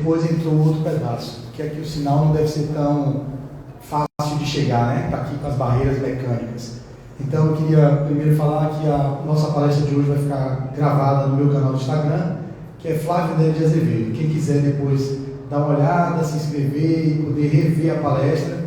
Depois entrou outro pedaço, que aqui o sinal não deve ser tão fácil de chegar, né? Está aqui com as barreiras mecânicas. Então eu queria primeiro falar que a nossa palestra de hoje vai ficar gravada no meu canal do Instagram, que é Flávio Nery de Azevedo. Quem quiser depois dar uma olhada, se inscrever e poder rever a palestra,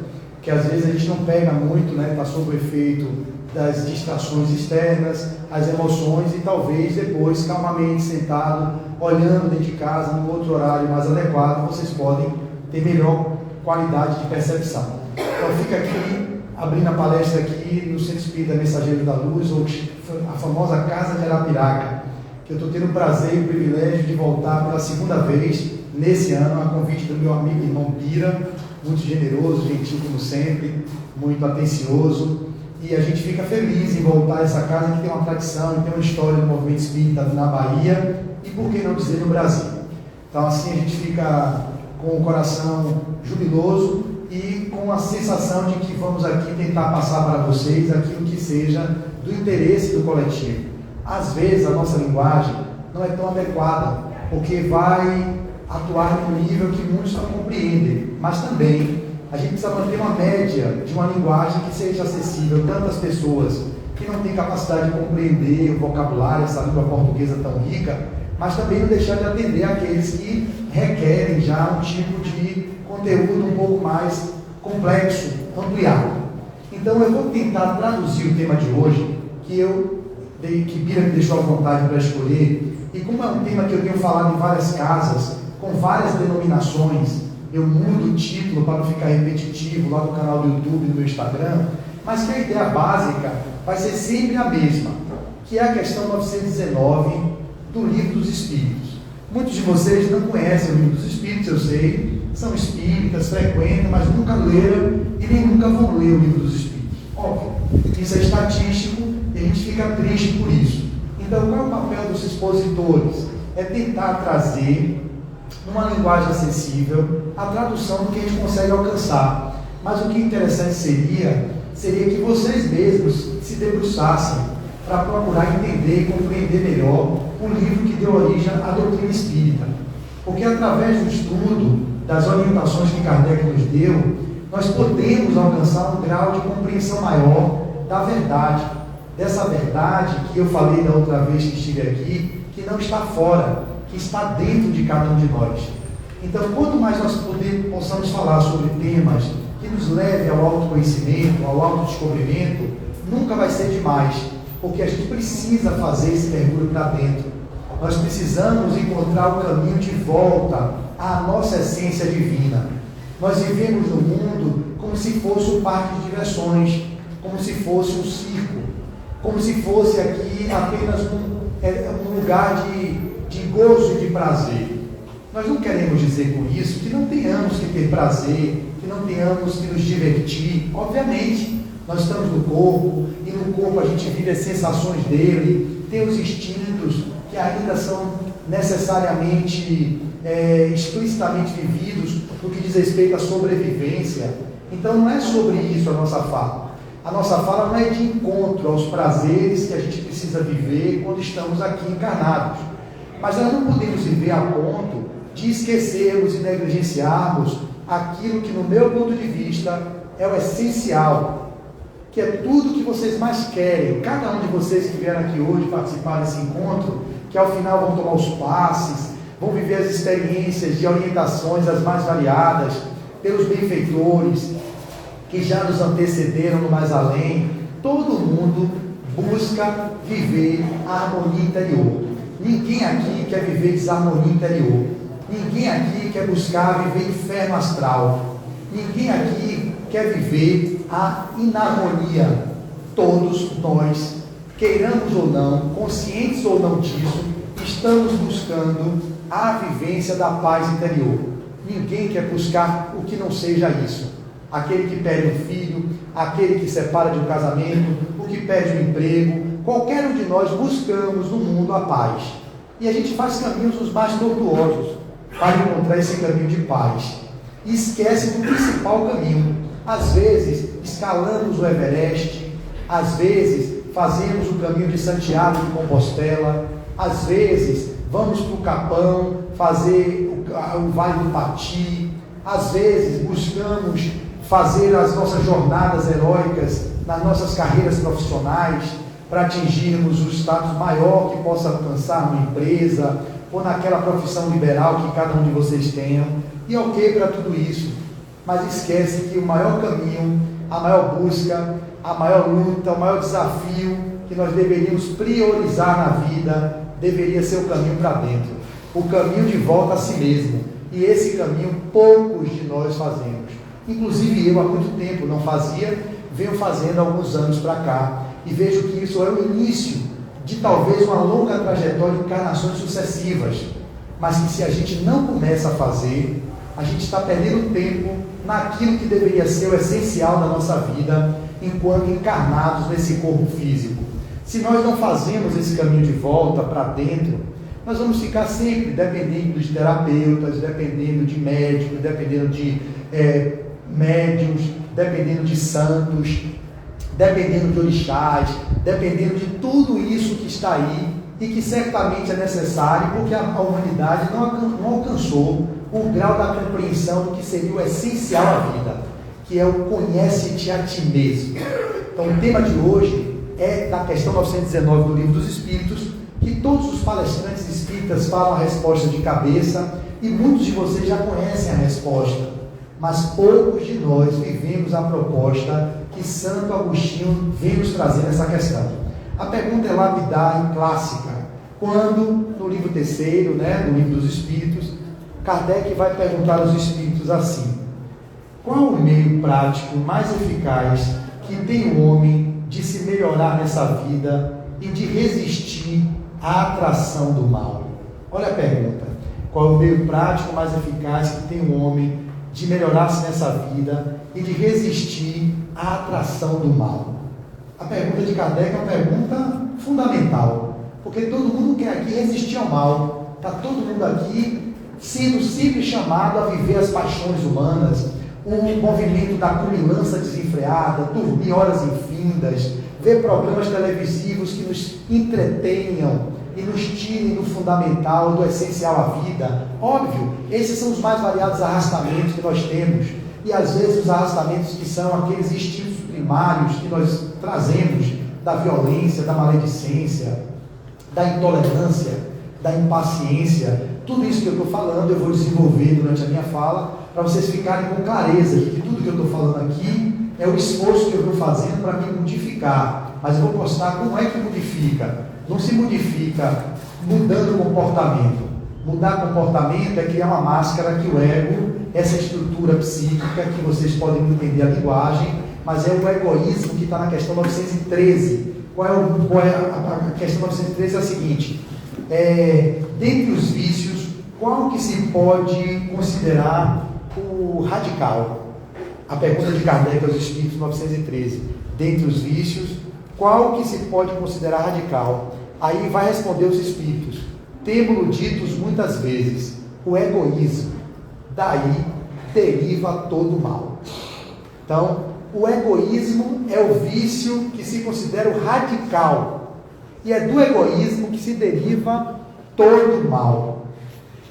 que às vezes a gente não pega muito, né? Está sob o efeito das distrações externas, as emoções, e talvez depois, calmamente, sentado, olhando dentro de casa, num outro horário mais adequado, vocês podem ter melhor qualidade de percepção. Então fica aqui, abrindo a palestra aqui no Centro Espírita Mensageiro da Luz, ou a famosa Casa de Arapiraca, que eu estou tendo o prazer e o privilégio de voltar pela segunda vez nesse ano, a convite do meu amigo e irmão Bira, muito generoso, gentil como sempre, muito atencioso, e a gente fica feliz em voltar a essa casa que tem uma tradição, tem uma história do movimento espírita na Bahia e, por que não dizer, no Brasil. Então assim a gente fica com o coração jubiloso e com a sensação de que vamos aqui tentar passar para vocês aquilo que seja do interesse do coletivo. Às vezes a nossa linguagem não é tão adequada, porque vai atuar num nível que muitos não compreendem, mas também a gente precisa manter uma média de uma linguagem que seja acessível tanto às pessoas que não têm capacidade de compreender o vocabulário, essa língua portuguesa tão rica, mas também não deixar de atender aqueles que requerem já um tipo de conteúdo um pouco mais complexo, ampliado. Então eu vou tentar traduzir o tema de hoje, que Bira me deixou à vontade para escolher, e como é um tema que eu tenho falado em várias casas, com várias denominações, eu mudo o título para não ficar repetitivo lá no canal do YouTube e no meu Instagram, mas que a ideia básica vai ser sempre a mesma, que é a questão 919 do Livro dos Espíritos. Muitos de vocês não conhecem o Livro dos Espíritos, eu sei, são espíritas, frequentam, mas nunca leram e nem nunca vão ler o Livro dos Espíritos. Óbvio, isso é estatístico e a gente fica triste por isso. Então, qual é o papel dos expositores? É tentar trazer, numa linguagem acessível, a tradução do que a gente consegue alcançar. Mas o que é interessante seria que vocês mesmos se debruçassem para procurar entender e compreender melhor o livro que deu origem à doutrina espírita. Porque através do estudo, das orientações que Kardec nos deu, nós podemos alcançar um grau de compreensão maior da verdade. Dessa verdade que eu falei da outra vez que estive aqui, que não está fora, que está dentro de cada um de nós. Então, quanto mais nós possamos falar sobre temas que nos levem ao autoconhecimento, ao autodescobrimento, nunca vai ser demais, porque a gente precisa fazer esse mergulho para dentro. Nós precisamos encontrar o caminho de volta à nossa essência divina. Nós vivemos no mundo como se fosse um parque de diversões, como se fosse um circo, como se fosse aqui apenas um lugar de gozo e de prazer. Nós não queremos dizer com isso que não tenhamos que ter prazer, que não tenhamos que nos divertir. Obviamente, nós estamos no corpo, e no corpo a gente vive as sensações dele, tem os instintos que ainda são necessariamente, explicitamente vividos no que diz respeito à sobrevivência. Então não é sobre isso a nossa fala. A nossa fala não é de encontro aos prazeres que a gente precisa viver quando estamos aqui encarnados. Mas nós não podemos viver a ponto de esquecermos e negligenciarmos aquilo que, no meu ponto de vista, é o essencial, que é tudo que vocês mais querem. Cada um de vocês que vieram aqui hoje participar desse encontro, que ao final vão tomar os passes, vão viver as experiências de orientações as mais variadas, pelos benfeitores, que já nos antecederam no mais além. Todo mundo busca viver a harmonia interior. Ninguém aqui quer viver desarmonia interior. Ninguém aqui quer buscar viver inferno astral. Ninguém aqui quer viver a inarmonia. Todos nós, queiramos ou não, conscientes ou não disso, estamos buscando a vivência da paz interior. Ninguém quer buscar o que não seja isso. Aquele que perde um filho, aquele que separa de um casamento, o que perde um emprego, qualquer um de nós buscamos no mundo a paz. E a gente faz caminhos os mais tortuosos para encontrar esse caminho de paz. E esquece do principal caminho. Às vezes, escalamos o Everest, às vezes, fazemos o caminho de Santiago de Compostela, às vezes, vamos para o Capão fazer o Vale do Pati, às vezes buscamos fazer as nossas jornadas heróicas nas nossas carreiras profissionais para atingirmos o status maior que possa alcançar uma empresa ou naquela profissão liberal que cada um de vocês tenham, e ok para tudo isso, mas esquece que o maior caminho, a maior busca, a maior luta, o maior desafio que nós deveríamos priorizar na vida deveria ser o caminho para dentro, o caminho de volta a si mesmo, e esse caminho poucos de nós fazemos, inclusive eu há muito tempo não fazia, venho fazendo há alguns anos para cá, e vejo que isso é o início de talvez uma longa trajetória de encarnações sucessivas, mas que se a gente não começa a fazer, a gente está perdendo tempo naquilo que deveria ser o essencial da nossa vida, enquanto encarnados nesse corpo físico. Se nós não fazemos esse caminho de volta para dentro, nós vamos ficar sempre dependendo de terapeutas, dependendo de médicos, dependendo de médiuns, dependendo de santos, dependendo de orixás, dependendo de tudo isso que está aí e que certamente é necessário, porque a humanidade não alcançou o grau da compreensão do que seria o essencial à vida, que é o conhece-te a ti mesmo. Então o tema de hoje é da questão 919 do Livro dos Espíritos, que todos os palestrantes espíritas falam a resposta de cabeça, e muitos de vocês já conhecem a resposta, mas poucos de nós vivemos a proposta que Santo Agostinho vem nos trazer nessa questão. A pergunta é lapidar e clássica, quando no livro terceiro, no Livro dos Espíritos, Kardec vai perguntar aos espíritos assim: qual o meio prático mais eficaz que tem o homem de se melhorar nessa vida e de resistir à atração do mal? Olha a pergunta: qual é o meio prático mais eficaz que tem o homem de melhorar-se nessa vida e de resistir à atração do mal? A pergunta de Kardec é uma pergunta fundamental, porque todo mundo quer aqui resistir ao mal, está todo mundo aqui sendo sempre chamado a viver as paixões humanas, o movimento da cumilança desenfreada, dormir horas infindas, ver programas televisivos que nos entretenham e nos tirem do fundamental, do essencial à vida. Óbvio, esses são os mais variados arrastamentos que nós temos, e às vezes os arrastamentos que são aqueles instintos primários que nós trazemos da violência, da maledicência, da intolerância, da impaciência. Tudo isso que eu estou falando eu vou desenvolver durante a minha fala, para vocês ficarem com clareza de que tudo que eu estou falando aqui é o esforço que eu estou fazendo para me modificar, mas eu vou mostrar como é que modifica. Não se modifica mudando o comportamento. Mudar comportamento é criar uma máscara que o ego, essa estrutura psíquica, que vocês podem entender a linguagem, mas é o egoísmo que está na questão 913. Qual é a questão 913? É a seguinte: dentre os vícios, qual que se pode considerar o radical? A pergunta de Kardec aos Espíritos 913. Dentre os vícios, qual que se pode considerar radical? Aí vai responder os Espíritos: temo-lo ditos muitas vezes, o egoísmo. Daí deriva todo o mal. Então, o egoísmo é o vício que se considera o radical, e é do egoísmo que se deriva todo o mal.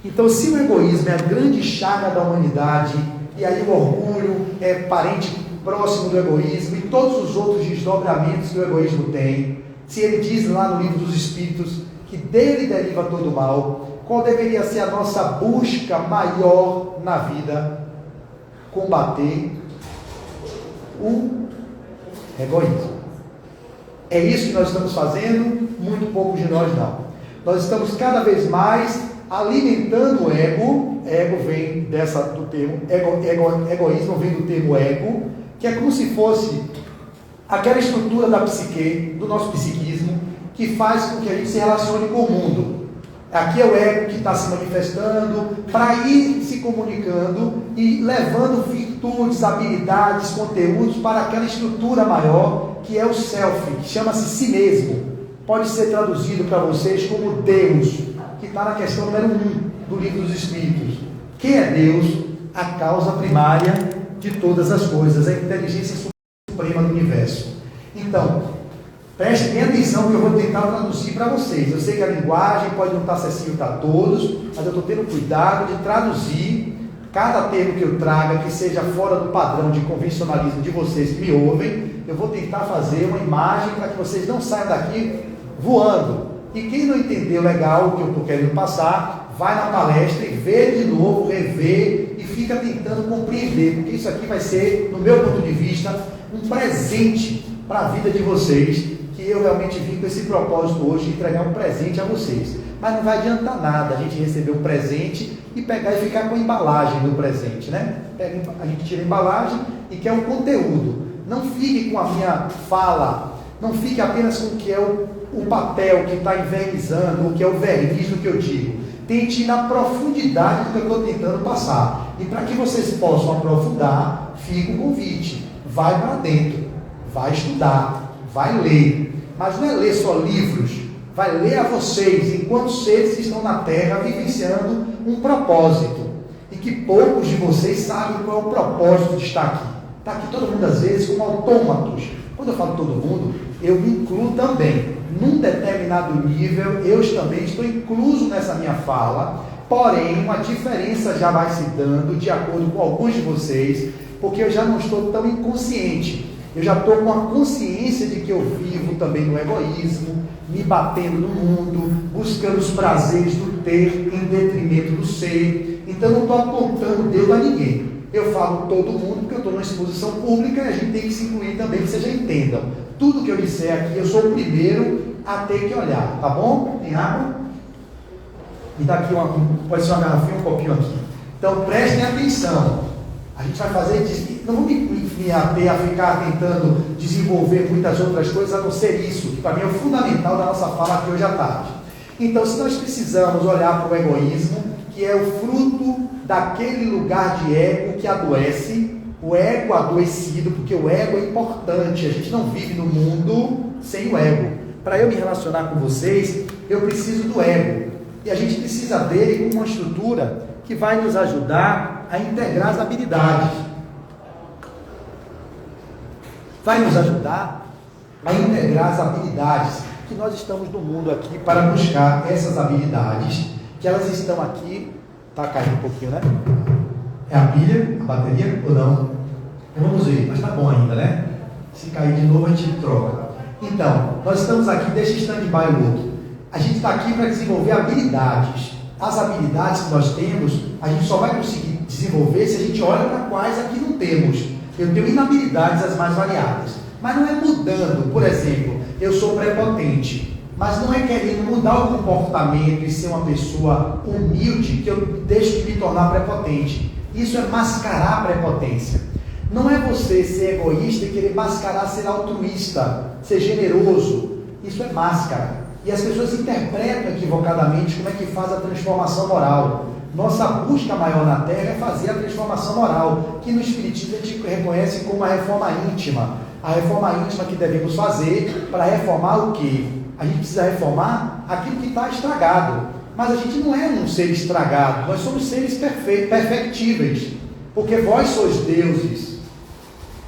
Então, se o egoísmo é a grande chaga da humanidade, e aí o orgulho é parente próximo do egoísmo, e todos os outros desdobramentos que o egoísmo tem, se ele diz lá no Livro dos Espíritos que dele deriva todo o mal, qual deveria ser a nossa busca maior na vida? Combater o egoísmo. É isso que nós estamos fazendo? Muito poucos de nós não. Nós estamos cada vez mais alimentando o ego. Ego vem do termo egoísmo, vem do termo ego, que é como se fosse aquela estrutura da psique, do nosso psiquismo, que faz com que a gente se relacione com o mundo. Aqui é o ego que está se manifestando para ir se comunicando e levando virtudes, habilidades, conteúdos para aquela estrutura maior que é o self, que chama-se si mesmo. Pode ser traduzido para vocês como Deus, que está na questão número 1 do Livro dos Espíritos. Quem é Deus? A causa primária de todas as coisas, a inteligência suprema do universo. Então, Preste bem atenção que eu vou tentar traduzir para vocês. Eu sei que a linguagem pode não estar acessível para todos, mas eu estou tendo cuidado de traduzir cada termo que eu traga que seja fora do padrão de convencionalismo de vocês que me ouvem. Eu vou tentar fazer uma imagem para que vocês não saiam daqui voando. E quem não entendeu legal o que eu estou querendo passar, vai na palestra e vê de novo, revê e fica tentando compreender, porque isso aqui vai ser, no meu ponto de vista, um presente para a vida de vocês, que eu realmente vim com esse propósito hoje de entregar um presente a vocês. Mas não vai adiantar nada a gente receber um presente e pegar e ficar com a embalagem do presente, né? A gente tira a embalagem e quer um conteúdo. Não fique com a minha fala, não fique apenas com o que é o papel que está envernizando, o que é o verniz do que eu digo. Tente ir na profundidade do que eu estou tentando passar. E para que vocês possam aprofundar, fica o convite. Vai para dentro, vai estudar, vai ler. Mas não é ler só livros, vai ler a vocês, enquanto seres que estão na Terra vivenciando um propósito. E que poucos de vocês sabem qual é o propósito de estar aqui. Está aqui todo mundo às vezes como autômatos. Quando eu falo todo mundo, eu me incluo também. Num determinado nível, eu também estou incluso nessa minha fala, porém, uma diferença já vai se dando de acordo com alguns de vocês, porque eu já não estou tão inconsciente, eu já estou com a consciência de que eu vivo também no egoísmo, me batendo no mundo, buscando os prazeres do ter em detrimento do ser. Então, não estou apontando o dedo a ninguém. Eu falo todo mundo porque eu estou numa exposição pública e a gente tem que se incluir também, que vocês já entendam. Tudo que eu disser aqui, eu sou o primeiro a ter que olhar, tá bom? Tem água? Me dá aqui pode ser uma garrafinha, um copinho aqui. Então, prestem atenção. A gente vai fazer, não vou me ater a ficar tentando desenvolver muitas outras coisas, a não ser isso, que para mim é o fundamental da nossa fala aqui hoje à tarde. Então, se nós precisamos olhar para o egoísmo, que é o fruto daquele lugar de ego que adoece, o ego adoecido, porque o ego é importante, a gente não vive no mundo sem o ego. Para eu me relacionar com vocês, eu preciso do ego, e a gente precisa dele com uma estrutura que vai nos ajudar a integrar as habilidades. Vai nos ajudar a integrar as habilidades, que nós estamos no mundo aqui para buscar essas habilidades, que elas estão aqui. Está caindo um pouquinho, né? É a pilha, a bateria ou não? Vamos ver, mas está bom ainda, né? Se cair de novo a gente troca. Então, nós estamos aqui, deixa stand-by o outro. A gente está aqui para desenvolver habilidades. As habilidades que nós temos, a gente só vai conseguir desenvolver se a gente olha para quais aqui não temos. Eu tenho inabilidades as mais variadas. Mas não é mudando, por exemplo, eu sou prepotente. Mas não é querendo mudar o comportamento e ser uma pessoa humilde que eu deixo de me tornar prepotente. Isso é mascarar a prepotência. Não é você ser egoísta e querer mascarar ser altruísta, ser generoso. Isso é máscara. E as pessoas interpretam equivocadamente como é que faz a transformação moral. Nossa busca maior na Terra é fazer a transformação moral, que no Espiritismo a gente reconhece como a reforma íntima. A reforma íntima que devemos fazer para reformar o quê? A gente precisa reformar aquilo que está estragado. Mas a gente não é um ser estragado, nós somos seres perfectíveis. Porque vós sois deuses.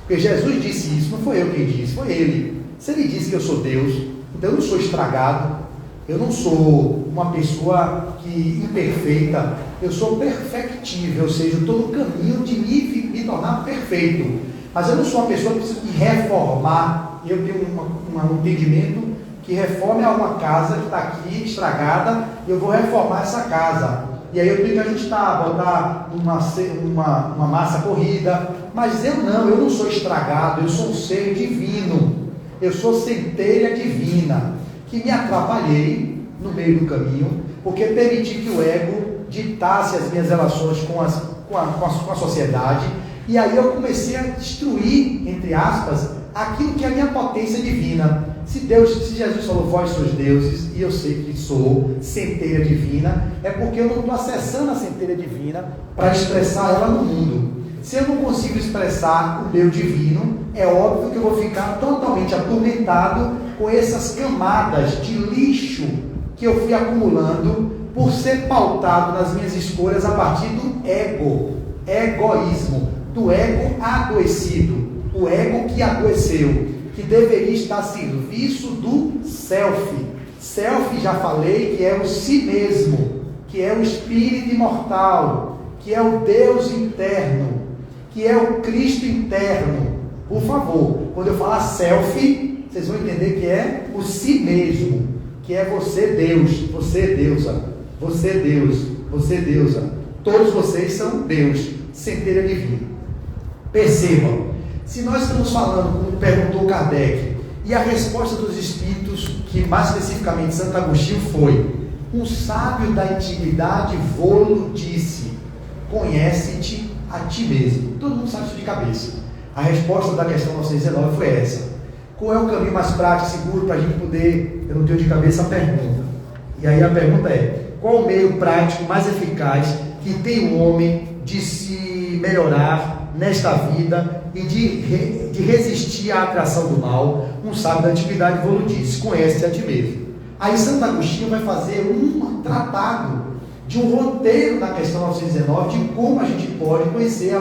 Porque Jesus disse isso, não foi eu quem disse, foi ele. Se ele disse que eu sou Deus, então eu não sou estragado, eu não sou uma pessoa imperfeita, eu sou perfectível, ou seja, eu estou no caminho de me tornar perfeito. Mas eu não sou uma pessoa que precisa de reformar. Eu tenho um entendimento que reforme alguma casa que está aqui estragada, eu vou reformar essa casa. E aí eu tenho que ajustar, botar uma massa corrida. Mas eu não sou estragado, eu sou um ser divino. Eu sou centelha divina, que me atrapalhei no meio do caminho, porque permiti que o ego ditasse as minhas relações com a sociedade. E aí eu comecei a destruir, entre aspas, aquilo que é a minha potência divina. Se Jesus falou, vós sois deuses, e eu sei que sou centelha divina, é porque eu não estou acessando a centelha divina para expressar ela no mundo. Se eu não consigo expressar o meu divino, é óbvio que eu vou ficar totalmente atormentado com essas camadas de lixo que eu fui acumulando por ser pautado nas minhas escolhas a partir do egoísmo, do ego adoecido, o ego que adoeceu. que deveria estar a serviço do self. Self, já falei, que é o si mesmo, que é o espírito imortal, que é o Deus interno, que é o Cristo interno. Por favor, quando eu falar self, vocês vão entender que é o si mesmo, que é você Deus, você deusa, você Deus, você deusa. Todos vocês são Deus, centelha divina. Percebam, se nós estamos falando, como perguntou Kardec, e a resposta dos espíritos, que mais especificamente Santo Agostinho foi: um sábio da intimidade vô-lo disse, conhece-te a ti mesmo. Todo mundo sabe isso de cabeça. A resposta da questão 919 foi essa. Qual é o caminho mais prático e seguro para a gente poder... Eu não tenho de cabeça a pergunta. E aí a pergunta é: qual o meio prático mais eficaz que tem o homem de se melhorar nesta vida e de resistir à atração do mal? Um sábio da antiguidade vô-lo disse, conhece-te a ti mesmo. Aí Santo Agostinho vai fazer um tratado de um roteiro na questão 919 de como a gente pode conhecer,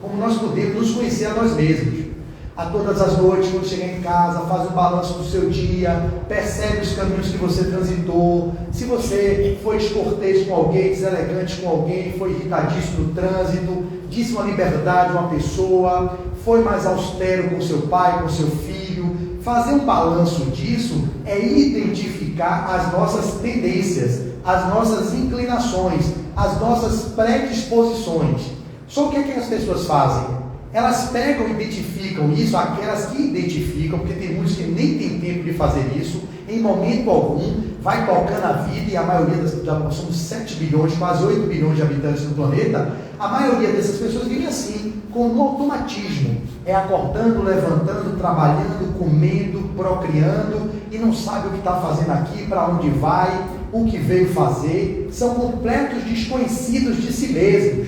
como nós podemos nos conhecer a nós mesmos. A todas as noites, quando chega em casa, faz um balanço do seu dia, percebe os caminhos que você transitou, se você foi descortês com alguém, deselegante com alguém, foi irritadíssimo no trânsito, disse uma liberdade a uma pessoa, foi mais austero com seu pai, com seu filho. Fazer um balanço disso é identificar as nossas tendências, as nossas inclinações, as nossas predisposições. Só o que é que as pessoas fazem? Elas pegam e identificam isso, aquelas que identificam, porque tem muitos que nem tem tempo de fazer isso, em momento algum, vai tocando a vida, e a maioria nós somos 7 bilhões, quase 8 bilhões de habitantes no planeta, a maioria dessas pessoas vive assim, com automatismo, acordando, levantando, trabalhando, comendo, procriando, e não sabe o que está fazendo aqui, para onde vai, o que veio fazer, são completos desconhecidos de si mesmos.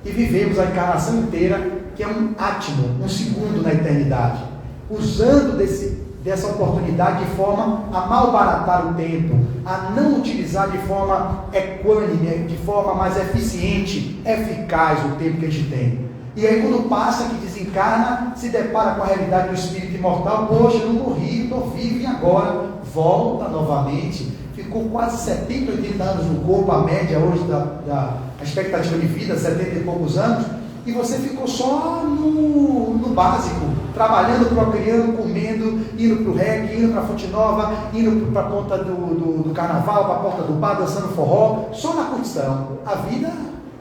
E vivemos a encarnação inteira, que é um átimo, um segundo na eternidade, usando dessa oportunidade de forma a malbaratar o tempo, a não utilizar de forma equânime, de forma mais eficiente, eficaz o tempo que a gente tem. E aí quando passa, que desencarna, se depara com a realidade do espírito imortal: poxa, eu não morri, estou vivo, e agora? Volta novamente. Ficou quase 70, 80 anos no corpo, a média hoje da expectativa de vida, 70 e poucos anos, e você ficou só no básico, trabalhando, procriando, comendo, indo para o reggae, indo para a Fonte Nova, indo para a ponta do carnaval, para a porta do bar, dançando forró, só na curtição. A vida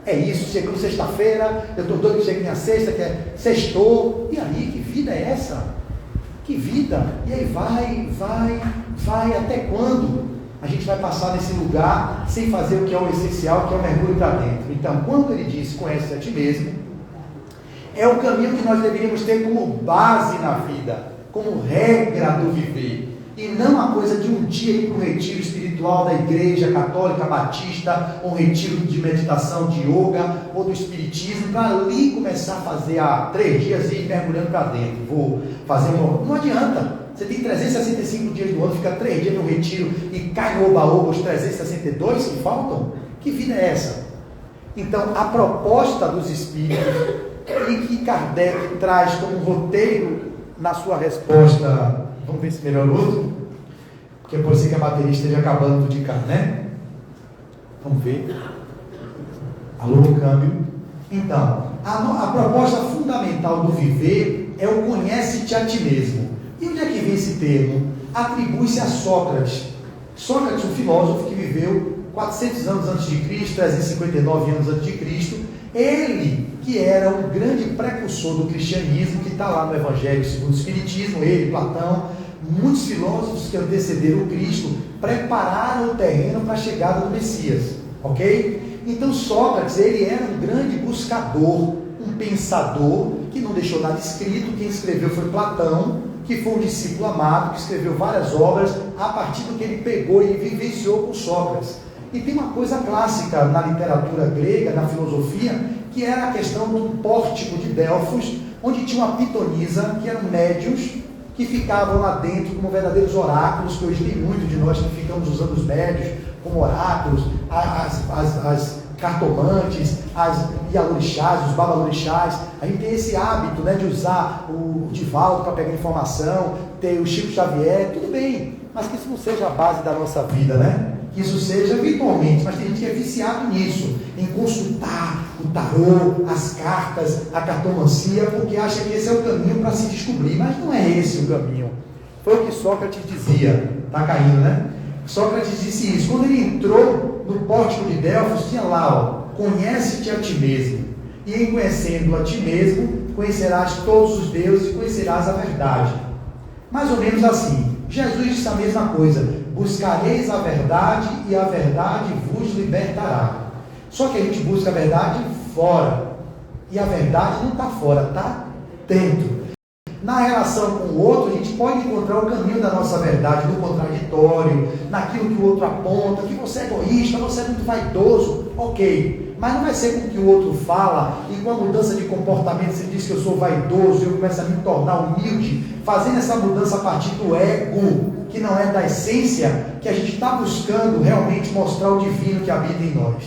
é isso. Chegou sexta-feira, eu estou doido que chegue minha sexta, que é sextou, e aí, que vida é essa? Que vida? E aí vai, até quando? A gente vai passar nesse lugar sem fazer o que é o essencial, que é o mergulho para dentro. Então, quando ele diz conhece a ti mesmo, é o caminho que nós deveríamos ter como base na vida, como regra do viver, e não a coisa de um dia ir para um retiro espiritual da igreja católica, batista, ou um retiro de meditação, de yoga, ou do espiritismo, para ali começar a fazer 3 dias e ir mergulhando para dentro. Vou fazer não adianta. Você tem 365 dias do ano, fica 3 dias no retiro e cai no oba-oba os 362 que faltam? Que vida é essa? Então, a proposta dos espíritos, e que Kardec traz como roteiro na sua resposta, vamos ver se melhorou, porque pode ser que a bateria esteja acabando de cá, né? Vamos ver. Alô, câmbio. Então, a proposta fundamental do viver é o conhece-te a ti mesmo. E onde é que vem esse termo? Atribui-se a Sócrates. Sócrates, um filósofo que viveu 400 anos antes de Cristo, 359 anos antes de Cristo, ele que era um grande precursor do cristianismo, que está lá no Evangelho segundo o Espiritismo, ele, Platão, muitos filósofos que antecederam o Cristo, prepararam o terreno para a chegada do Messias, ok? Então Sócrates, ele era um grande buscador, um pensador, que não deixou nada escrito. Quem escreveu foi Platão, que foi um discípulo amado, que escreveu várias obras a partir do que ele pegou e vivenciou com Sócrates. E tem uma coisa clássica na literatura grega, na filosofia, que era a questão do pórtico de Delfos, onde tinha uma pitonisa, que eram médiuns, que ficavam lá dentro como verdadeiros oráculos, que hoje tem muito de nós que ficamos usando os médiuns como oráculos, as cartomantes, as ialorixás, os babalorixás. A gente tem esse hábito, né, de usar o Divaldo para pegar informação, ter o Chico Xavier, tudo bem, mas que isso não seja a base da nossa vida, né? Que isso seja virtualmente, mas tem gente que é viciado nisso, em consultar o tarô, as cartas, a cartomancia, porque acha que esse é o caminho para se descobrir, mas não é esse o caminho. Foi o que Sócrates dizia, está caindo, né? Sócrates disse isso, quando ele entrou no pórtico de Delfos, tinha lá, ó, conhece-te a ti mesmo, e em conhecendo a ti mesmo, conhecerás todos os deuses e conhecerás a verdade. Mais ou menos assim, Jesus disse a mesma coisa, buscareis a verdade e a verdade vos libertará. Só que a gente busca a verdade fora, e a verdade não está fora, está dentro. Na relação com o outro, a gente pode encontrar o caminho da nossa verdade, no contraditório, naquilo que o outro aponta, que você é egoísta, você é muito vaidoso, ok, mas não vai ser com o que o outro fala, e com a mudança de comportamento, você diz que eu sou vaidoso, eu começo a me tornar humilde, fazendo essa mudança a partir do ego, que não é da essência, que a gente está buscando realmente mostrar o divino que habita em nós.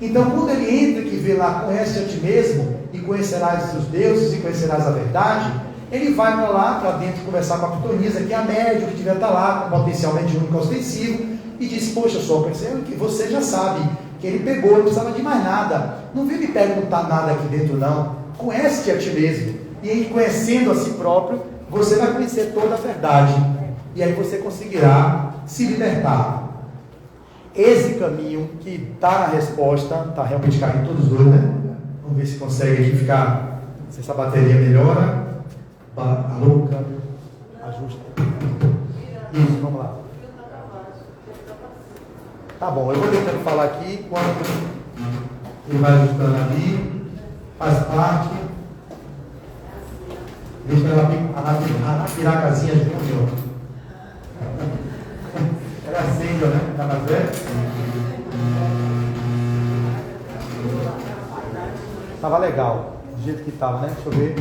Então, quando ele entra e vê lá, conhece a ti mesmo, e conhecerás os deuses, e conhecerás a verdade, ele vai para lá, para dentro, conversar com a pitonisa, que é a médium, que devia estar lá, com potencialmente único ostensivo, e diz, poxa, Sócrates, você já sabe que ele pegou, não precisava de mais nada, não vem me perguntar nada aqui dentro não, conhece-te a ti mesmo, e em conhecendo a si próprio, você vai conhecer toda a verdade, e aí você conseguirá se libertar. Esse caminho que está na resposta, está realmente caindo todos os dois, né? Vamos ver se consegue aqui ficar, se essa bateria melhora. Alô, câmbio, ajusta. Isso, vamos lá. Tá bom, eu vou tentando falar aqui, quando ele vai ajustando ali, faz parte. Deixa a piracazinha junto, ó. Era acende, né? Tá mais velho? Tava legal, do jeito que tava, né? Deixa eu ver.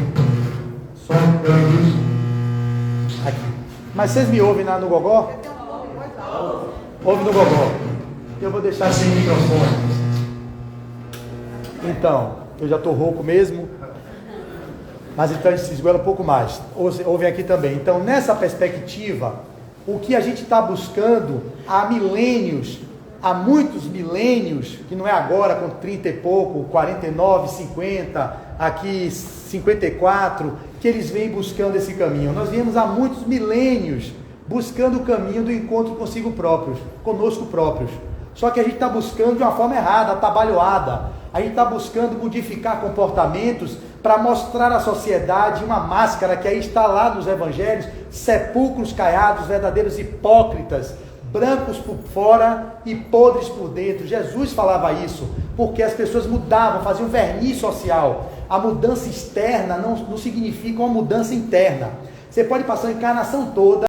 Só câmbios aqui. Mas vocês me ouvem lá no Gogó? Ouve no Gogó. Eu vou deixar sem microfone. Então, eu já estou rouco mesmo. Mas então a gente se esgoela um pouco mais. Ouvem aqui também. Então, nessa perspectiva, o que a gente está buscando há milênios, há muitos milênios, que não é agora com 30 e pouco, 49, 50, aqui 54, que eles vêm buscando esse caminho. Nós viemos há muitos milênios buscando o caminho do encontro consigo próprios, conosco próprios. Só que a gente está buscando de uma forma errada, atabalhoada. A gente está buscando modificar comportamentos para mostrar à sociedade uma máscara que aí está lá nos evangelhos, sepulcros caiados, verdadeiros hipócritas, brancos por fora e podres por dentro. Jesus falava isso, porque as pessoas mudavam, faziam verniz social. A mudança externa não significa uma mudança interna. Você pode passar a encarnação toda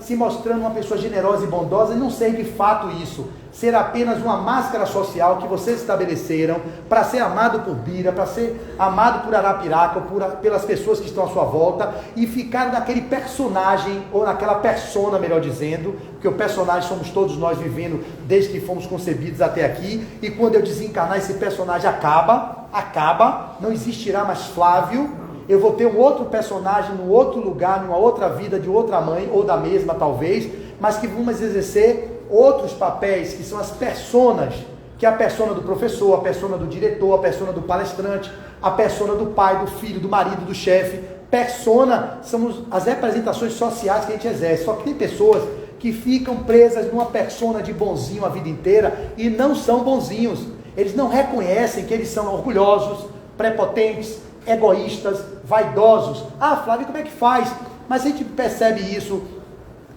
se mostrando uma pessoa generosa e bondosa e não ser de fato isso. Ser apenas uma máscara social que vocês estabeleceram para ser amado por Bira, para ser amado por Arapiraca, ou pelas pessoas que estão à sua volta, e ficar naquele personagem, ou naquela persona, melhor dizendo, porque o personagem somos todos nós vivendo desde que fomos concebidos até aqui, e quando eu desencarnar esse personagem acaba, não existirá mais Flávio, eu vou ter um outro personagem num outro lugar, numa outra vida, de outra mãe, ou da mesma talvez, mas que vamos exercer outros papéis, que são as personas, que é a persona do professor, a persona do diretor, a persona do palestrante, a persona do pai, do filho, do marido, do chefe. Persona são as representações sociais que a gente exerce. Só que tem pessoas que ficam presas numa persona de bonzinho a vida inteira e não são bonzinhos. Eles não reconhecem que eles são orgulhosos, prepotentes, egoístas, vaidosos. Ah, Flávio, como é que faz? Mas a gente percebe isso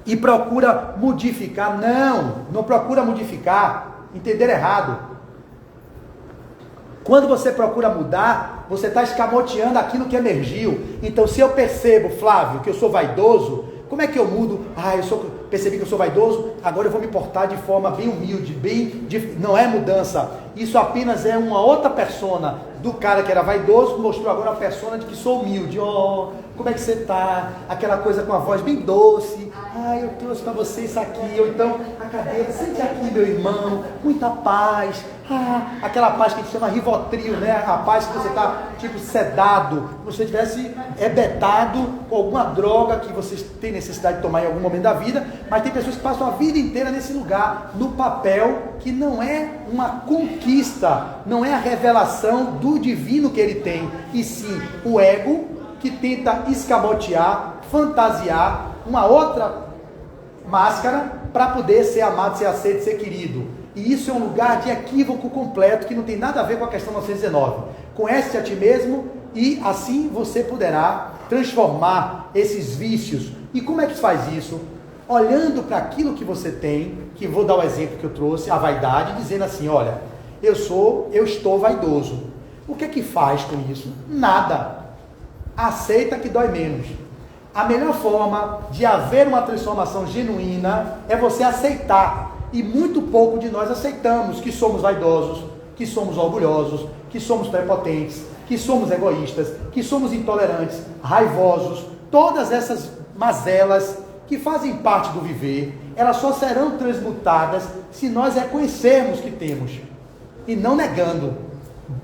e procura modificar. Não procura modificar. Entenderam errado. Quando você procura mudar, você está escamoteando aquilo que emergiu. Então, se eu percebo, Flávio, que eu sou vaidoso, como é que eu mudo? Percebi que eu sou vaidoso, agora eu vou me portar de forma bem humilde, não é mudança. Isso apenas é uma outra persona do cara que era vaidoso, mostrou agora a persona de que sou humilde. Oh, como é que você está? Aquela coisa com a voz bem doce. Eu trouxe para você isso aqui. Ou então, a cadeira, sente aqui, meu irmão, muita paz. aquela paz que a gente chama Rivotril, né? A paz que você está tipo sedado, como se você tivesse hebetado com alguma droga que você tem necessidade de tomar em algum momento da vida, mas tem pessoas que passam a vida inteira nesse lugar, no papel, que não é uma conquista, não é a revelação do divino que ele tem, e sim o ego que tenta escamotear, fantasiar uma outra máscara para poder ser amado, ser aceito, ser querido. E isso é um lugar de equívoco completo que não tem nada a ver com a questão 919. Conhece-te a ti mesmo e assim você poderá transformar esses vícios. E como é que faz isso? Olhando para aquilo que você tem, que vou dar o exemplo que eu trouxe, a vaidade, dizendo assim, olha, eu estou vaidoso. O que é que faz com isso? Nada. Aceita que dói menos. A melhor forma de haver uma transformação genuína é você aceitar. E muito pouco de nós aceitamos que somos vaidosos, que somos orgulhosos, que somos prepotentes, que somos egoístas, que somos intolerantes, raivosos. Todas essas mazelas que fazem parte do viver, elas só serão transmutadas se nós reconhecermos que temos e não negando.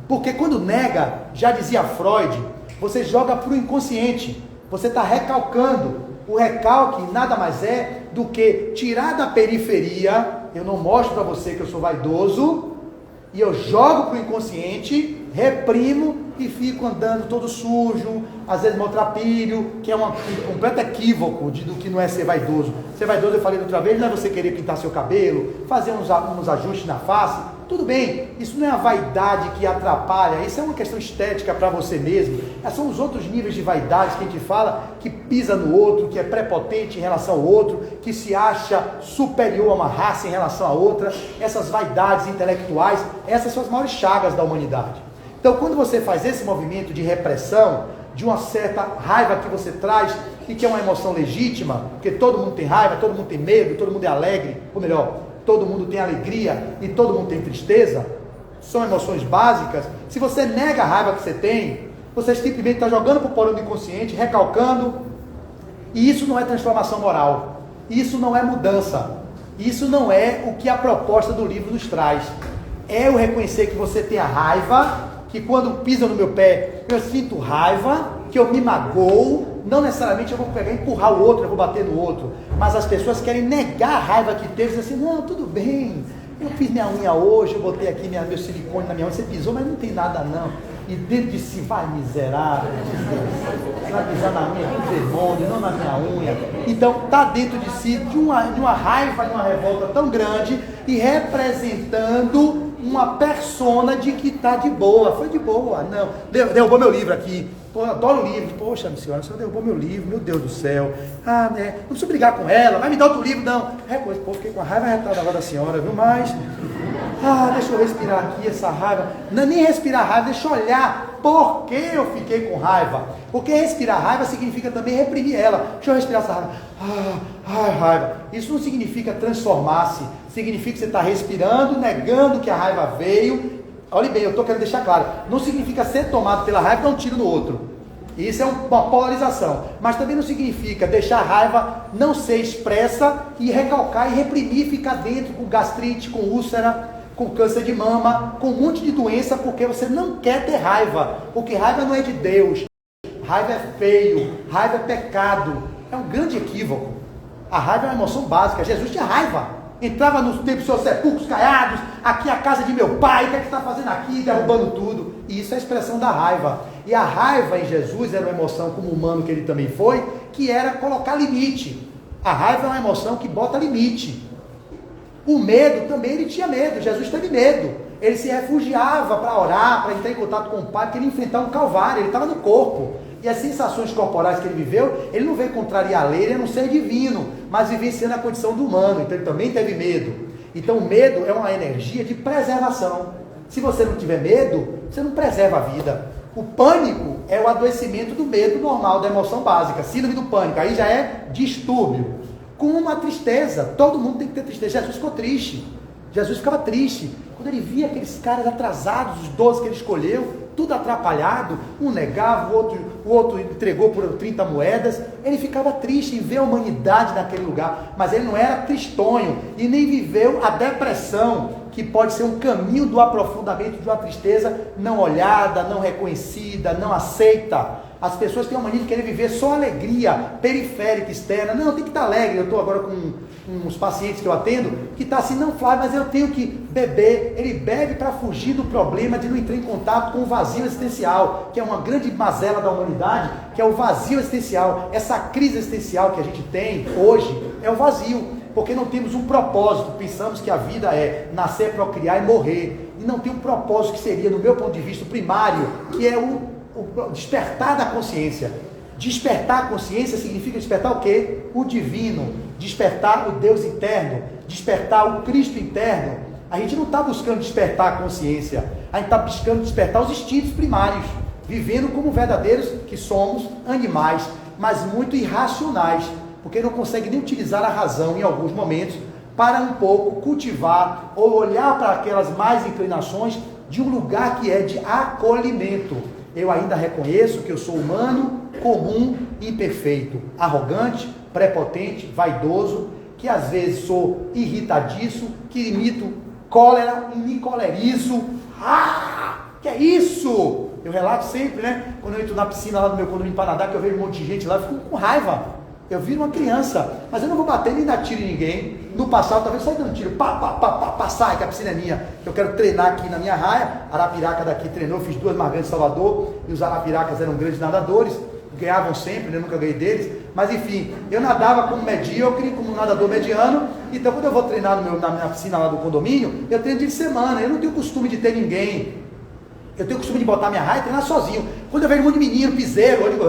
Porque quando nega, já dizia Freud, você joga para o inconsciente. Você está recalcando. O recalque nada mais é do que tirar da periferia. Eu não mostro para você que eu sou vaidoso, e eu jogo para o inconsciente, reprimo e fico andando todo sujo, às vezes maltrapilho, que é um completo equívoco do que não é ser vaidoso. Ser vaidoso, eu falei da outra vez, não é você querer pintar seu cabelo, fazer uns ajustes na face. Tudo bem, isso não é a vaidade que atrapalha, isso é uma questão estética para você mesmo. São os outros níveis de vaidade que a gente fala, que pisa no outro, que é prepotente em relação ao outro, que se acha superior a uma raça em relação a outra. Essas vaidades intelectuais, essas são as maiores chagas da humanidade. Então, quando você faz esse movimento de repressão, de uma certa raiva que você traz, e que é uma emoção legítima, porque todo mundo tem raiva, todo mundo tem medo, todo mundo é alegre, ou melhor, todo mundo tem alegria e todo mundo tem tristeza, são emoções básicas. Se você nega a raiva que você tem, você simplesmente está jogando para o porão do inconsciente, recalcando, e isso não é transformação moral, isso não é mudança, isso não é o que a proposta do livro nos traz. É o reconhecer que você tem a raiva, que quando pisa no meu pé, eu sinto raiva, que eu me magoo, não necessariamente eu vou pegar e empurrar o outro, eu vou bater no outro, mas as pessoas querem negar a raiva que teve, dizem assim, não, tudo bem, eu fiz minha unha hoje, eu botei aqui meu silicone na minha unha, você pisou, mas não tem nada não, e dentro de si, vai miserável, você vai pisar na unha, com demônio, não na minha unha. Então está dentro de si de uma raiva, de uma revolta tão grande, e representando uma persona de que está de boa. Foi de boa, não, derrubou meu livro aqui, pô, eu adoro livro, poxa senhora, a senhora derrubou meu livro, meu Deus do céu, né, não preciso brigar com ela, vai me dar outro livro, não, pô, fiquei com a raiva retada agora da senhora, viu, mas, deixa eu respirar aqui essa raiva, não, nem respirar raiva, deixa eu olhar por que eu fiquei com raiva, porque respirar raiva significa também reprimir ela, deixa eu respirar essa raiva, raiva, isso não significa transformar-se, significa que você está respirando, negando que a raiva veio. Olha bem, eu estou querendo deixar claro, não significa ser tomado pela raiva e dar um tiro no outro, isso é uma polarização, mas também não significa deixar a raiva não ser expressa e recalcar e reprimir, ficar dentro com gastrite, com úlcera, com câncer de mama, com um monte de doença, porque você não quer ter raiva, porque raiva não é de Deus, raiva é feio, raiva é pecado, é um grande equívoco. A raiva é uma emoção básica, Jesus tinha raiva, entrava nos templos, seus sepulcros caiados, aqui é a casa de meu pai, o que é que está fazendo aqui, derrubando tudo, e isso é a expressão da raiva, e a raiva em Jesus era uma emoção, como humano que ele também foi, que era colocar limite. A raiva é uma emoção que bota limite. O medo também, ele tinha medo, Jesus teve medo, ele se refugiava para orar, para entrar em contato com o Pai, queria enfrentar um calvário, ele estava no corpo, e as sensações corporais que ele viveu, ele não veio contrariar a lei, ele era um ser divino, mas vivenciando a condição do humano, então ele também teve medo. Então o medo é uma energia de preservação. Se você não tiver medo, você não preserva a vida. O pânico é o adoecimento do medo normal, da emoção básica, síndrome do pânico, aí já é distúrbio. Com uma tristeza, todo mundo tem que ter tristeza. Jesus ficou triste, Jesus ficava triste, quando ele via aqueles caras atrasados, os 12 que ele escolheu, tudo atrapalhado, um negava, o outro entregou por 30 moedas, ele ficava triste em ver a humanidade naquele lugar, mas ele não era tristonho, e nem viveu a depressão que pode ser um caminho do aprofundamento de uma tristeza não olhada, não reconhecida, não aceita. As pessoas têm uma mania de querer viver só alegria periférica, externa. Não, tem que estar alegre. Eu estou agora com uns pacientes que eu atendo, que está assim, não, Flávio, mas eu tenho que beber. Ele bebe para fugir do problema de não entrar em contato com o vazio existencial, que é uma grande mazela da humanidade, que é o vazio existencial. Essa crise existencial que a gente tem hoje é o vazio, porque não temos um propósito. Pensamos que a vida é nascer, procriar e morrer, e não tem um propósito que seria, no meu ponto de vista, primário, que é o despertar da consciência. Despertar a consciência significa despertar o quê? O divino, despertar o Deus interno, despertar o Cristo interno. A gente não está buscando despertar a consciência, a gente está buscando despertar os instintos primários, vivendo como verdadeiros que somos animais, mas muito irracionais, porque não consegue nem utilizar a razão em alguns momentos para um pouco cultivar ou olhar para aquelas mais inclinações de um lugar que é de acolhimento. Eu ainda reconheço que eu sou humano, comum, imperfeito, arrogante, prepotente, vaidoso, que às vezes sou irritadiço, que imito cólera e me colerizo. Que é isso? Eu relato sempre, né? Quando eu entro na piscina lá do meu condomínio Panadá, que eu vejo um monte de gente lá, eu fico com raiva. Eu viro uma criança, mas eu não vou bater nem dar tiro em ninguém. No passado, talvez só dando tiro, sai, que a piscina é minha. Eu quero treinar aqui na minha raia. Arapiraca daqui treinou, fiz 2 margantes em Salvador, e os arapiracas eram grandes nadadores, ganhavam sempre, eu nunca ganhei deles. Mas enfim, eu nadava como medíocre, como um nadador mediano. Então quando eu vou treinar na minha piscina lá do condomínio, eu treino dia de semana. Eu não tenho costume de ter ninguém. Eu tenho costume de botar minha raia e treinar sozinho. Quando eu vejo um monte de menino, piseiro, eu digo,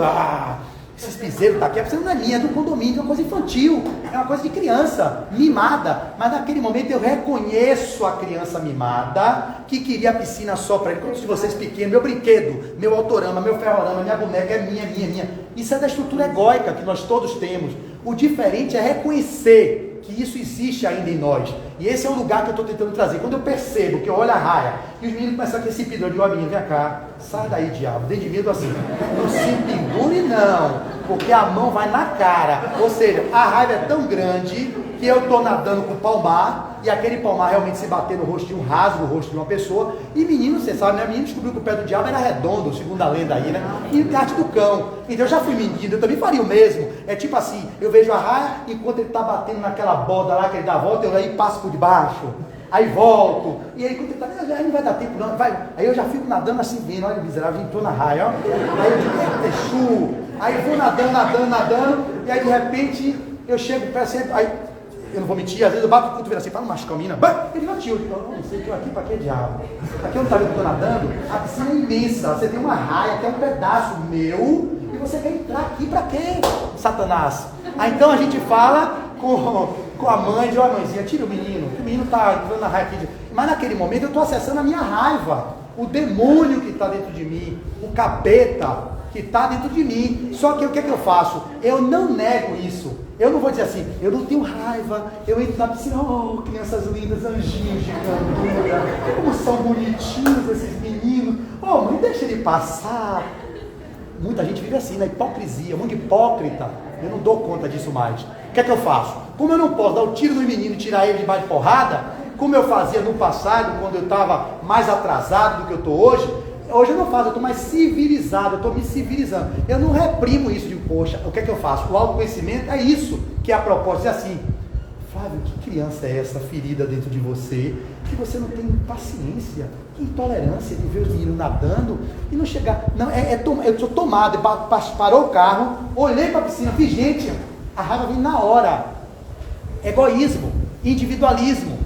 esses piseiros daqui, a piscina não é minha, é do condomínio, é uma coisa infantil, é uma coisa de criança, mimada. Mas naquele momento eu reconheço a criança mimada, que queria a piscina só para ele. Quantos de vocês pequenos, meu brinquedo, meu autorama, meu ferrorama, minha boneca é minha. Isso é da estrutura egóica que nós todos temos. O diferente é reconhecer que isso existe ainda em nós. E esse é o lugar que eu estou tentando trazer. Quando eu percebo que eu olho a raia e os meninos começam a ter esse pedido, eu digo, menino, vem cá, sai daí, diabo, dê de medo assim. Não se pendure não, porque a mão vai na cara. Ou seja, a raiva é tão grande que eu estou nadando com o palmar, e aquele palmar realmente se bater no rosto de um rasgo, no rosto de uma pessoa. E menino, você sabe, né? Menino descobriu que o pé do diabo era redondo, segundo a lenda aí, né? E o arte do cão. Então eu já fui menino, eu também faria o mesmo. É tipo assim, eu vejo a raia, enquanto ele está batendo naquela borda lá, que ele dá a volta, eu aí passo por debaixo. Aí volto, e aí quando ele tá, aí não vai dar tempo não, vai. Aí eu já fico nadando assim, vindo, olha o miserável, entrou na raia, ó. Aí eu digo, Exu. Aí eu vou nadando, e aí de repente eu chego perto, aí eu não vou mentir, às vezes eu bato o cotovelo assim, para não machucar a mina, ele não tio, eu digo, não sei, eu aqui para que diabo? Aqui eu não tá vendo que eu tô nadando, a piscina é imensa, você tem uma raia, que é um pedaço meu, e você quer entrar aqui para quê, Satanás? Aí então a gente fala com a mãe, diz, olha mãezinha, tira o menino, que o menino está entrando na raiva aqui. Mas naquele momento eu estou acessando a minha raiva, o demônio que está dentro de mim, o capeta que está dentro de mim. Só que o que é que eu faço? Eu não nego isso. Eu não vou dizer assim, eu não tenho raiva, eu entro na piscina, oh, crianças lindas, anjinhos de candura, como são bonitinhos esses meninos, oh mãe, deixa ele passar. Muita gente vive assim, na hipocrisia, muito hipócrita. Eu não dou conta disso mais. O que é que eu faço? Como eu não posso dar um tiro no menino e tirar ele de baixo de porrada, como eu fazia no passado, quando eu estava mais atrasado do que eu estou hoje eu não faço, eu estou mais civilizado, eu estou me civilizando. Eu não reprimo isso de, poxa, o que é que eu faço? O autoconhecimento é isso, que é a proposta, é assim, Flávio, que criança é essa ferida dentro de você, que você não tem paciência, que intolerância de ver os meninos nadando e não chegar, não, eu sou tomado, parou o carro, olhei para a piscina, vi gente, a raiva vem na hora, egoísmo, individualismo,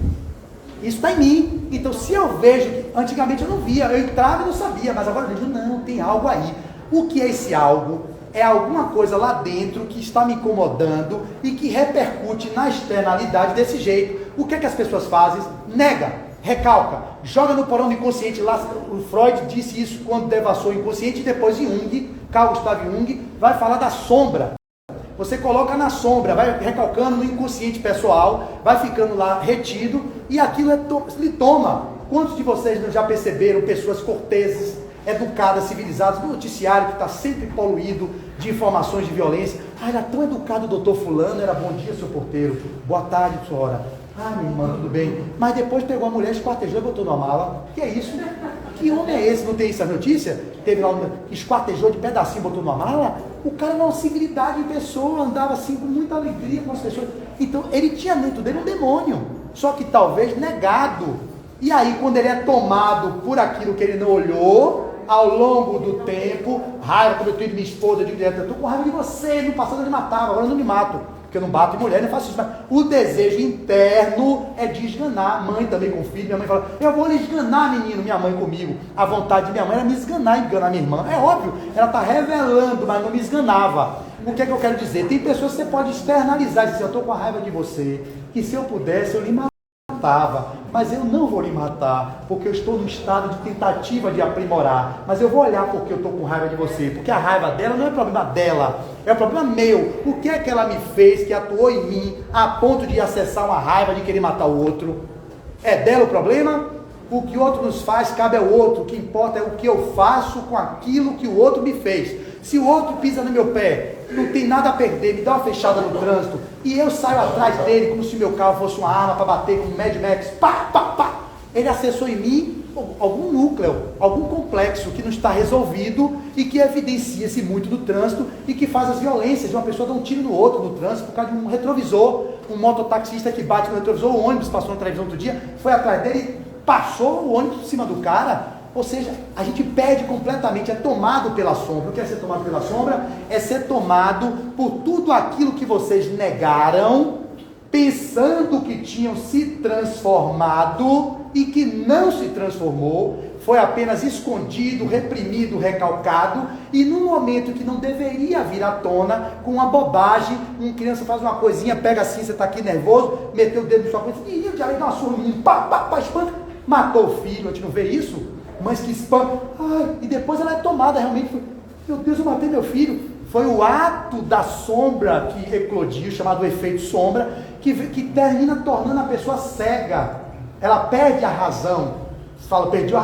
isso está em mim. Então se eu vejo, antigamente eu não via, eu entrava e não sabia, mas agora eu digo, não, tem algo aí. O que é esse algo? É alguma coisa lá dentro que está me incomodando e que repercute na externalidade desse jeito. O que é que as pessoas fazem? Nega, recalca, joga no porão do inconsciente. Lá, o Freud disse isso quando devassou o inconsciente, e depois Jung, Carl Gustav Jung, vai falar da sombra. Você coloca na sombra, vai recalcando no inconsciente pessoal, vai ficando lá retido, e aquilo lhe toma. Quantos de vocês já perceberam pessoas corteses, educadas, civilizadas, no noticiário que está sempre poluído de informações de violência? Ah, era tão educado o doutor fulano, era bom dia, seu porteiro, boa tarde, senhora. Ah, minha irmã, tudo bem. Mas depois pegou a mulher, esquartejou e botou numa mala. Que é isso? Que homem é esse? Não tem essa notícia? Teve lá um esquartejou de pedacinho, botou numa mala? O cara era uma civilidade em pessoa, andava assim com muita alegria com as pessoas. Então, ele tinha dentro dele um demônio, só que talvez negado. E aí, quando ele é tomado por aquilo que ele não olhou, ao longo do tempo, raiva, como eu tenho de minha esposa, eu digo direto, eu estou com raiva de você, no passado eu me matava, agora eu não me mato. Porque eu não bato em mulher, não faço isso, mas o desejo interno é de esganar. Mãe também com filho, minha mãe fala, eu vou lhe esganar, menino, minha mãe comigo. A vontade de minha mãe era me esganar, enganar minha irmã. É óbvio, ela está revelando, mas não me esganava. O que é que eu quero dizer? Tem pessoas que você pode externalizar, dizer, eu estou com a raiva de você, que se eu pudesse, eu lhe matava, mas eu não vou lhe matar, porque eu estou no estado de tentativa de aprimorar, mas eu vou olhar porque eu estou com raiva de você, porque a raiva dela não é problema dela, é um problema meu. O que é que ela me fez, que atuou em mim, a ponto de acessar uma raiva de querer matar o outro? É dela o problema? O que o outro nos faz cabe ao outro, o que importa é o que eu faço com aquilo que o outro me fez. Se o outro pisa no meu pé, não tem nada a perder, me dá uma fechada no trânsito, e eu saio atrás dele como se meu carro fosse uma arma para bater como Mad Max, pá, pá, pá. Ele acessou em mim algum núcleo, algum complexo que não está resolvido e que evidencia-se muito do trânsito e que faz as violências de uma pessoa dar um tiro no outro no trânsito por causa de um retrovisor, um mototaxista que bate no retrovisor, o ônibus passou na televisão outro dia, foi atrás dele, passou o ônibus por cima do cara. Ou seja, a gente perde completamente, é tomado pela sombra. O que é ser tomado pela sombra? É ser tomado por tudo aquilo que vocês negaram, pensando que tinham se transformado e que não se transformou, foi apenas escondido, reprimido, recalcado, e num momento que não deveria vir à tona, com uma bobagem, uma criança faz uma coisinha, pega assim, você está aqui nervoso, meteu o dedo no sua coisa, e já dá uma surra, menino, pá, pá, pá, espanca, matou o filho. A gente não vê isso? Mas que espanca, ai, e depois ela é tomada realmente, meu Deus, eu matei meu filho. Foi o ato da sombra que eclodiu, chamado efeito sombra, que termina tornando a pessoa cega. Ela perde a razão. Você fala, perdi a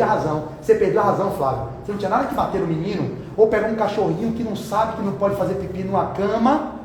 razão. Você perdeu a razão, Flávio. Você não tinha nada que bater no menino, ou pegar um cachorrinho que não sabe que não pode fazer pipi numa cama,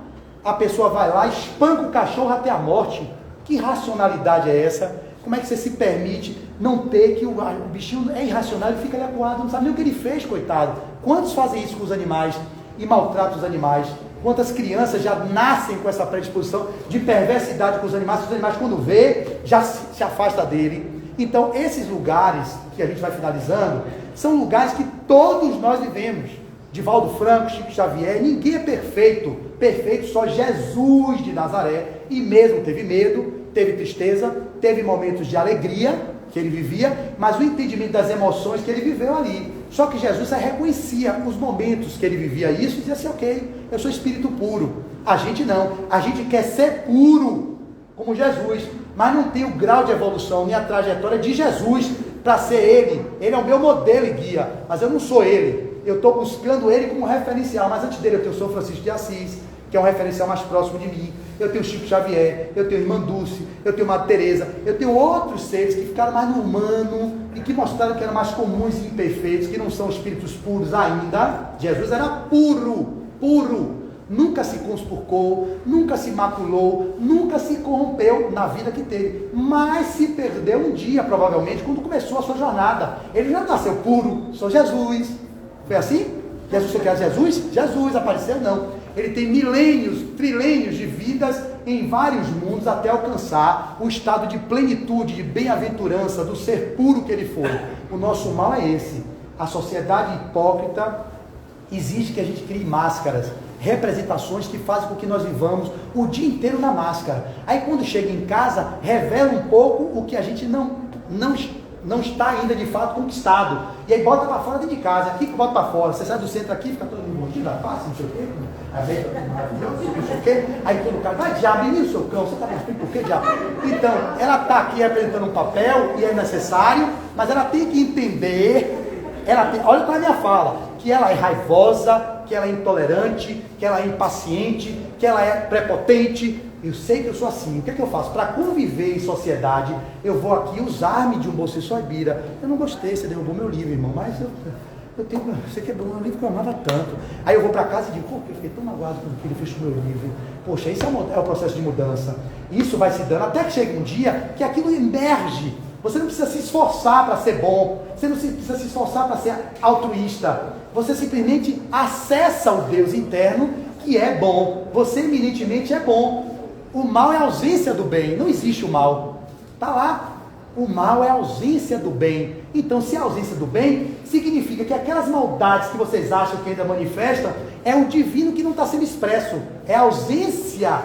a pessoa vai lá, espanca o cachorro até a morte. Que racionalidade é essa? Como é que você se permite não ter que o bichinho é irracional, ele fica ali acuado, não sabe nem o que ele fez, coitado. Quantos fazem isso com os animais e maltratam os animais? Quantas crianças já nascem com essa predisposição de perversidade com os animais quando vê, já se afasta dele. Então, esses lugares que a gente vai finalizando, são lugares que todos nós vivemos. Divaldo Franco, Chico Xavier, ninguém é perfeito. Perfeito só Jesus de Nazaré. E mesmo teve medo, teve tristeza, teve momentos de alegria que ele vivia, mas o entendimento das emoções que ele viveu ali. Só que Jesus reconhecia os momentos que ele vivia isso e dizia assim, ok, eu sou espírito puro. A gente não, a gente quer ser puro, como Jesus, mas não tem o grau de evolução, nem a trajetória de Jesus para ser ele. Ele é o meu modelo e guia, mas eu não sou ele. Eu estou buscando ele como referencial, mas antes dele eu tenho o São Francisco de Assis, que é um referencial mais próximo de mim. Eu tenho Chico Xavier, eu tenho Irmã Dulce, eu tenho Madre Teresa, eu tenho outros seres que ficaram mais no humano e que mostraram que eram mais comuns e imperfeitos, que não são espíritos puros ainda. Jesus era puro, nunca se conspurcou, nunca se maculou, nunca se corrompeu na vida que teve, mas se perdeu um dia, provavelmente, quando começou a sua jornada. Ele já nasceu puro, sou Jesus. Foi assim? Jesus foi criado Jesus? Jesus apareceu? Não. Ele tem milênios, trilênios de vidas em vários mundos até alcançar o estado de plenitude, de bem-aventurança, do ser puro que ele foi. O nosso mal é esse. A sociedade hipócrita exige que a gente crie máscaras, representações que fazem com que nós vivamos o dia inteiro na máscara. Aí quando chega em casa, revela um pouco o que a gente não está ainda de fato conquistado. E aí bota para fora dentro de casa, aqui que bota para fora. Você sai do centro aqui, fica todo mundo aqui, passa, não sei o quê. Não sei o quê. Aí todo cara, vai diabo, menino, seu cão, você está me explicando por que diabo? Então, ela está aqui representando um papel, e é necessário, mas ela tem que entender, olha para a minha fala, que ela é raivosa, que ela é intolerante, que ela é impaciente, que ela é prepotente. Eu sei que eu sou assim. O que é que eu faço? Para conviver em sociedade, eu vou aqui usar-me de um bolsista Ibira. Eu não gostei, você derrubou meu livro, irmão, mas Você quebrou um livro que eu amava tanto. Aí eu vou para casa e digo, pô, eu fiquei tão magoado quando ele fechou meu livro. Poxa, isso é o processo de mudança. Isso vai se dando até que chega um dia que aquilo emerge. Você não precisa se esforçar para ser bom. Você não precisa se esforçar para ser altruísta. Você simplesmente acessa o Deus interno que é bom. Você eminentemente é bom. O mal é a ausência do bem. Não existe o mal. Está lá. O mal é a ausência do bem. Então, se é a ausência do bem, significa que aquelas maldades que vocês acham que ainda manifestam, é o divino que não está sendo expresso. É a ausência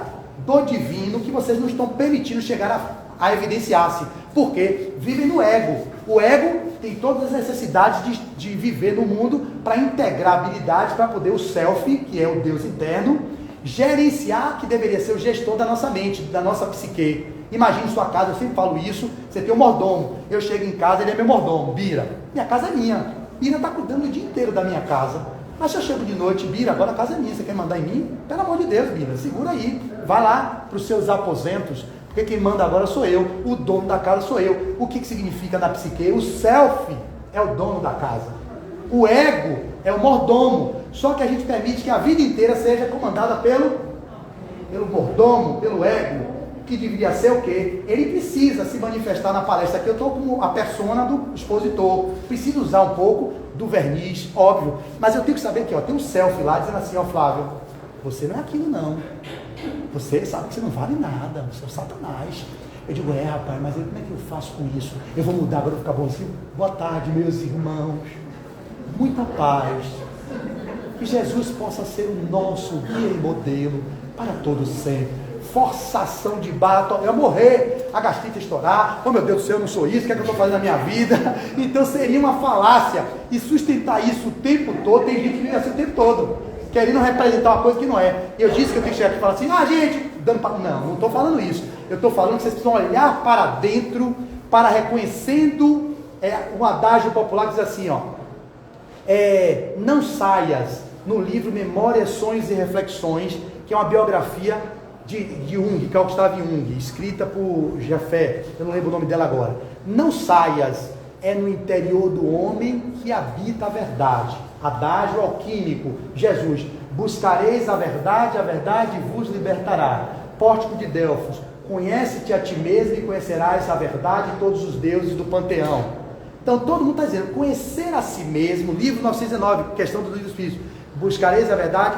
do divino que vocês não estão permitindo chegar a evidenciar-se. Porque vivem no ego. O ego tem todas as necessidades de viver no mundo para integrar habilidades, para poder o self, que é o Deus interno, gerenciar, que deveria ser o gestor da nossa mente, da nossa psique. Imagine sua casa, eu sempre falo isso, você tem um mordomo, eu chego em casa, ele é meu mordomo, Bira, minha casa é minha, Bira está cuidando o dia inteiro da minha casa, mas se eu chego de noite, Bira, agora a casa é minha, você quer mandar em mim? Pelo amor de Deus, Bira, segura aí, vai lá para os seus aposentos, porque quem manda agora sou eu, o dono da casa sou eu. O que significa na psique? O self é o dono da casa, o ego é o mordomo, só que a gente permite que a vida inteira seja comandada pelo mordomo, pelo ego, que deveria ser o quê? Ele precisa se manifestar na palestra aqui. Eu estou como a persona do expositor, preciso usar um pouco do verniz, óbvio, mas eu tenho que saber que tem um selfie lá dizendo assim, Flávio, você não é aquilo não, você sabe que você não vale nada, você é o Satanás. Eu digo, rapaz, mas como é que eu faço com isso? Eu vou mudar, agora vou ficar bonzinho. Boa tarde, meus irmãos, muita paz, que Jesus possa ser o nosso guia e modelo para todo sempre. Forçação de barra, eu morrer, a gastrite estourar, oh meu Deus do céu, eu não sou isso, o que é que eu estou fazendo na minha vida? Então seria uma falácia, e sustentar isso o tempo todo, tem gente que vive assim o tempo todo, querendo representar uma coisa que não é. Eu disse que eu tenho que chegar aqui e falar assim, gente, não estou falando isso, eu estou falando que vocês precisam olhar para dentro, para reconhecendo, um adágio popular que diz assim, não saias, no livro Memórias, Sonhos e Reflexões, que é uma biografia de Jung, Carl Gustav Jung, escrita por Jafé, eu não lembro o nome dela agora. Não saias, é no interior do homem que habita a verdade. Adágio alquímico, Jesus, buscareis a verdade vos libertará. Pórtico de Delfos, conhece-te a ti mesmo e conhecerás a verdade e todos os deuses do panteão. Então todo mundo está dizendo, conhecer a si mesmo, livro 909, questão do livro dos Espíritos, buscareis a verdade,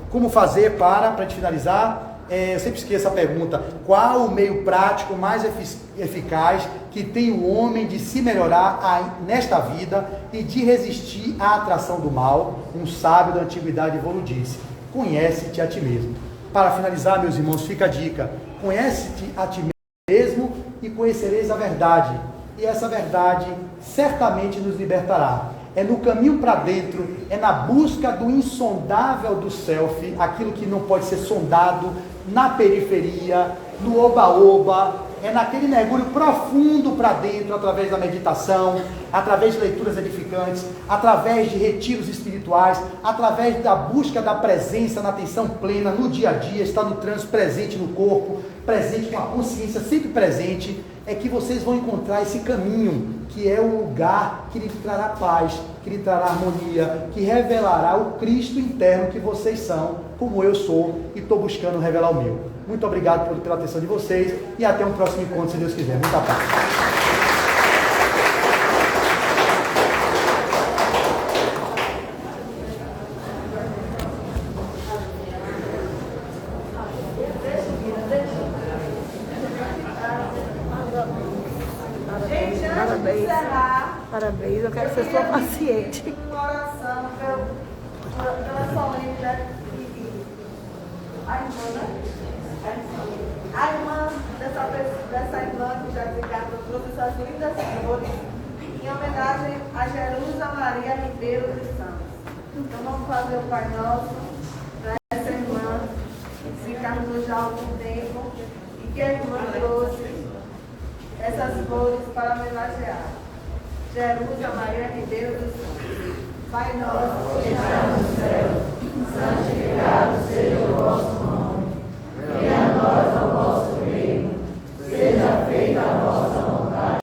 como fazer para a gente finalizar, eu sempre esqueço a pergunta, qual o meio prático mais eficaz que tem o homem de se melhorar nesta vida e de resistir à atração do mal? Um sábio da antiguidade evoluiu disse, conhece-te a ti mesmo. Para finalizar, meus irmãos, fica a dica, conhece-te a ti mesmo e conhecereis a verdade, e essa verdade certamente nos libertará. É no caminho para dentro, é na busca do insondável do self, aquilo que não pode ser sondado na periferia, no oba-oba, é naquele mergulho profundo para dentro, através da meditação, através de leituras edificantes, através de retiros espirituais, através da busca da presença na atenção plena, no dia a dia, estar no trânsito, presente no corpo, presente com a consciência sempre presente, é que vocês vão encontrar esse caminho, que é o lugar que lhe trará paz, que lhe trará harmonia, que revelará o Cristo interno que vocês são, como eu sou, e estou buscando revelar o meu. Muito obrigado pela atenção de vocês, e até um próximo encontro, se Deus quiser. Muita paz. Parabéns, eu quero ser sua paciente. Uma oração pela solenidade a irmã dessa irmã que já desencarnou trouxe essas lindas flores em homenagem a Jerusa Maria Ribeiro dos Santos. Então vamos fazer o Pai Nosso para essa irmã que desencarnou já há algum tempo e que a irmã trouxe essas flores para homenagear. Jerusa Maria Ribeiro dos Santos. Pai nosso que está no céu, santificado seja